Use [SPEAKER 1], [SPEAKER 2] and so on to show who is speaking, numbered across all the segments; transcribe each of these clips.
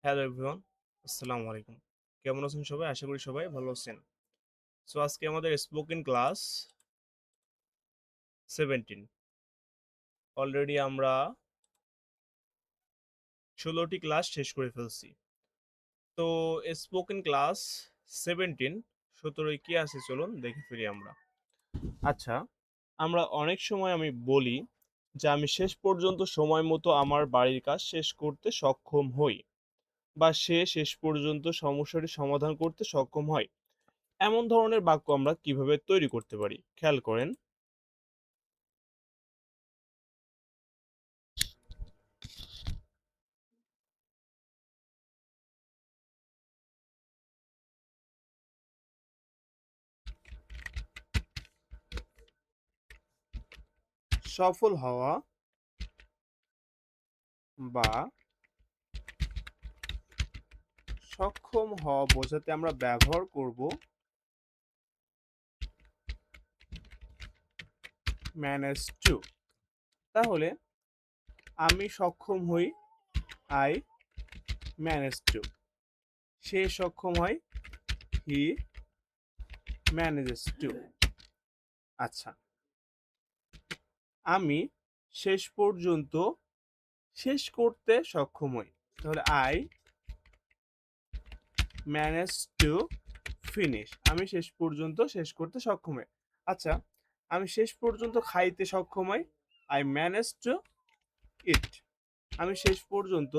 [SPEAKER 1] Hello everyone, আসসালামু আলাইকুম। কেমন আছেন সবাই? আশা করি সবাই ভালো আছেন। সো আজকে আমাদের স্পোকেন ক্লাস 17। অলরেডি আমরা 16টি ক্লাস শেষ করে ফেলছি। তো স্পোকেন ক্লাস 17, 17 কি আছে চলুন দেখে ফিরি আমরা। আচ্ছা, আমরা অনেক সময় আমি বলি যে আমি শেষ পর্যন্ত সময় মতো আমার বাড়ির কাজ শেষ করতে সক্ষম হই, বা সে শেষ পর্যন্ত সমস্যাটি সমাধান করতে সক্ষম হয়। এমন ধরনের বাক্য আমরা কিভাবে তৈরি করতে পারি খেয়াল করেন। সফল হওয়া বা সক্ষম হওয়া বোঝাতে আমরা ব্যবহার করব ম্যানেজ টু। তাহলে আমি সক্ষম হই, আই ম্যানেজ টু। সে সক্ষম হয়, হি ম্যানেজেস টু। আচ্ছা, আমি শেষ পর্যন্ত শেষ করতে সক্ষম হই, তাহলে আই ম্যানেজ টু ফিনিশ। আমি শেষ পর্যন্ত শেষ করতে সক্ষম হই। আচ্ছা, আমি শেষ পর্যন্ত খাইতে সক্ষম হই, আই ম্যানেজ টু ইট। আমি শেষ পর্যন্ত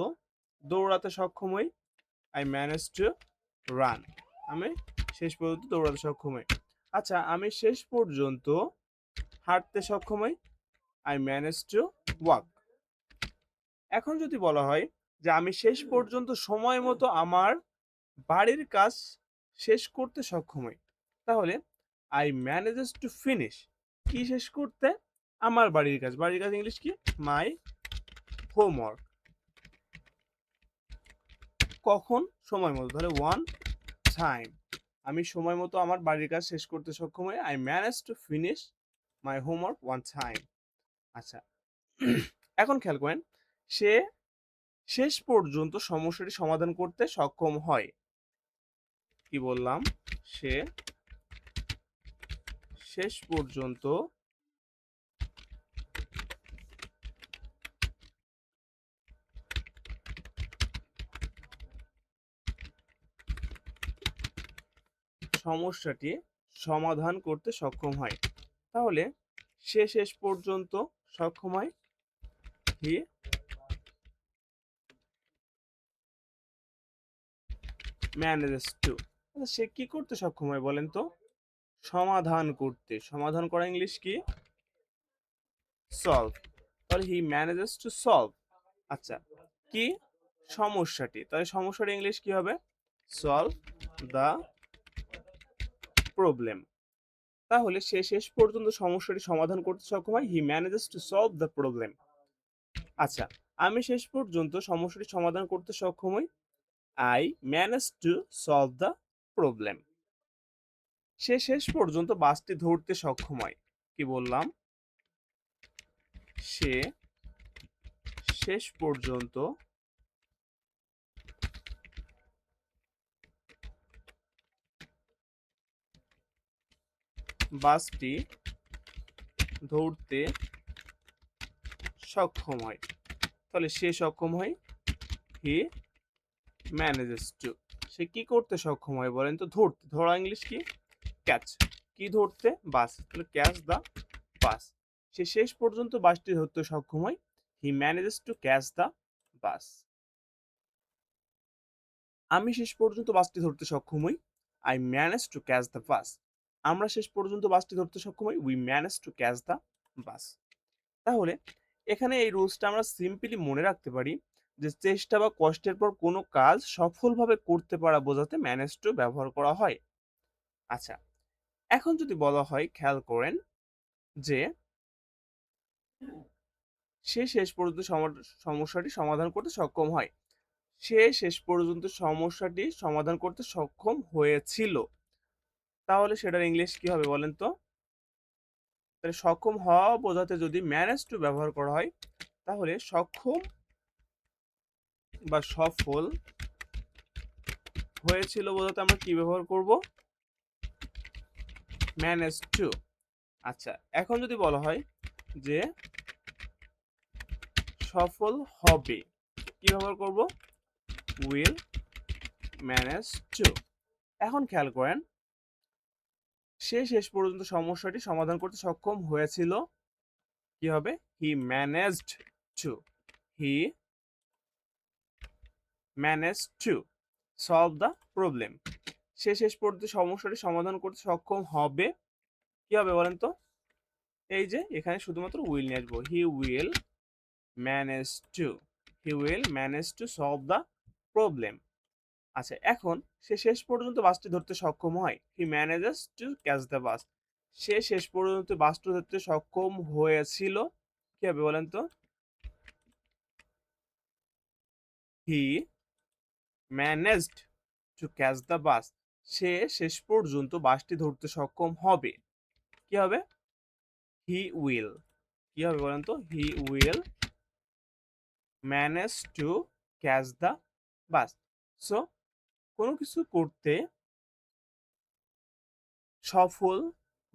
[SPEAKER 1] দৌড়াতে সক্ষম হই, আই ম্যানেজ টু রান। আমি শেষ পর্যন্ত দৌড়াতে সক্ষম হই। আচ্ছা, আমি শেষ পর্যন্ত হাঁটতে সক্ষম হই, আই ম্যানেজ টু ওয়াক। এখন যদি বলা হয় যে আমি শেষ পর্যন্ত সময় মতো আমার বাড়ির কাজ শেষ করতে সক্ষম হই, তাহলে আই ম্যানেজেস টু ফিনিশ। কি শেষ করতে? আমার বাড়ির কাজ। বাড়ির কাজ ইংলিশ কি? My homework. কখন? সময় মতো, তাহলে ওয়ান টাইম। আমি সময় মতো আমার বাড়ির কাজ শেষ করতে সক্ষম হই, I manage to finish my homework one time. আচ্ছা, এখন খেয়াল করেন, সে শেষ পর্যন্ত সমস্যাটি সমাধান করতে সক্ষম হয়। কি বললাম? সে শেষ পর্যন্ত সমস্যাটি সমাধান করতে সক্ষম হয়। তাহলে সে শেষ পর্যন্ত সক্ষম হয়, হি ম্যানেজেস টু। সে কি করতে সক্ষম হয় বলেন তো? সমাধান করতে। সমাধান করা ইংলিশ কি? সলভ। তাহলে হি ম্যানেজেস টু সলভ। আচ্ছা, কি সমস্যাটি? তাহলে সমস্যার ইংলিশ কি হবে? Solve the problem. তাহলে সে শেষ পর্যন্ত সমস্যাটি সমাধান করতে সক্ষম হয়, he manages to solve the problem. আচ্ছা, আমি শেষ পর্যন্ত সমস্যাটি সমাধান করতে সক্ষম হই, I manage to solve the problem. সে শেষ পর্যন্ত বাসটি ধরতে সক্ষম হয়। কি বললাম? সে শেষ পর্যন্ত বাসটি ধরতে সক্ষম হয়। তাহলে সে সক্ষম হয়, হি ম্যানেজেস টু। সে কি করতে সক্ষম হয় বলেন তো? ধরতে। ধরা ইংলিশ কি? ক্যাচ। কি ধরতে? বাস। তাহলে ক্যাচ দ্য বাস। সে শেষ পর্যন্ত বাসটি ধরতে সক্ষম হয়, he manages to catch the bus. আমি শেষ পর্যন্ত বাসটি ধরতে সক্ষম হই, I manage to catch the bus. আমরা শেষ পর্যন্ত বাসটি ধরতে সক্ষম হই, we manage to catch the bus. তাহলে এখানে এই রুলসটা আমরা সিম্পলি মনে রাখতে পারি যে চেষ্টা বা কষ্টের পর কোনো কাজ সফলভাবে করতে পারা বোঝাতে ম্যানেজ টু ব্যবহার করা হয়। আচ্ছা, এখন যদি বলা হয়, খেয়াল করেন যে সে শেষ পর্যন্ত সমস্যাটি সমাধান করতে সক্ষম হয়। সে শেষ পর্যন্ত সমস্যাটি সমাধান করতে সক্ষম হয়েছিল, তাহলে সেটার ইংলিশ কি হবে বলেন তো? তাহলে সক্ষম হওয়া বোঝাতে যদি ম্যানেজ টু ব্যবহার করা হয়, তাহলে সক্ষম বা সফল হয়েছিল বোঝাতে আমরা কি ব্যবহার করব? Manage to. আচ্ছা, এখন যদি বলা হয় যে সফল হবে, কি ব্যবহার করব? Will manage two. এখন খেয়াল করেন, সে শেষ পর্যন্ত সমস্যাটি সমাধান করতে সক্ষম হয়েছিল, কি হবে? He managed to. He manage to solve the problem. সে শেষ পর্যন্ত সমস্যাটি সমাধান করতে সক্ষম হবে, কি হবে বলেন তো? এই যে এখানে শুধুমাত্র উইল নিয়ে আসবো, he will manage to. He will manage to solve the problem. আচ্ছা, এখন সে শেষ পর্যন্ত বাসটি ধরতে সক্ষম হয়, he manages to catch the bus. সে শেষ পর্যন্ত বাসটি ধরতে সক্ষম হয়েছিল, কি হবে বলেন তো? He managed to catch the bus. সে শেষ পর্যন্ত বাসটি ধরতে সক্ষম হবে, কি হবে? He will. কি হবে বলেন তো? He will manage to catch the bus. So কোনো কিছু করতে সফল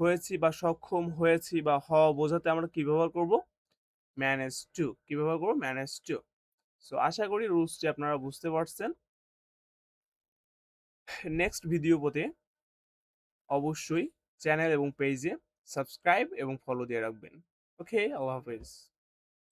[SPEAKER 1] হয়েছি বা সক্ষম হয়েছি বা হওয়া বোঝাতে আমরা কি ব্যবহার করব? Manage to. কি ব্যবহার করব? Manage to. সো আশা করি রুলসটি আপনারা বুঝতে পারছেন। নেক্সট ভিডিও পেতে অবশ্যই চ্যানেল এবং পেজে সাবস্ক্রাইব এবং ফলো দিয়ে রাখবেন। ওকে, আল্লাহ হাফেজ।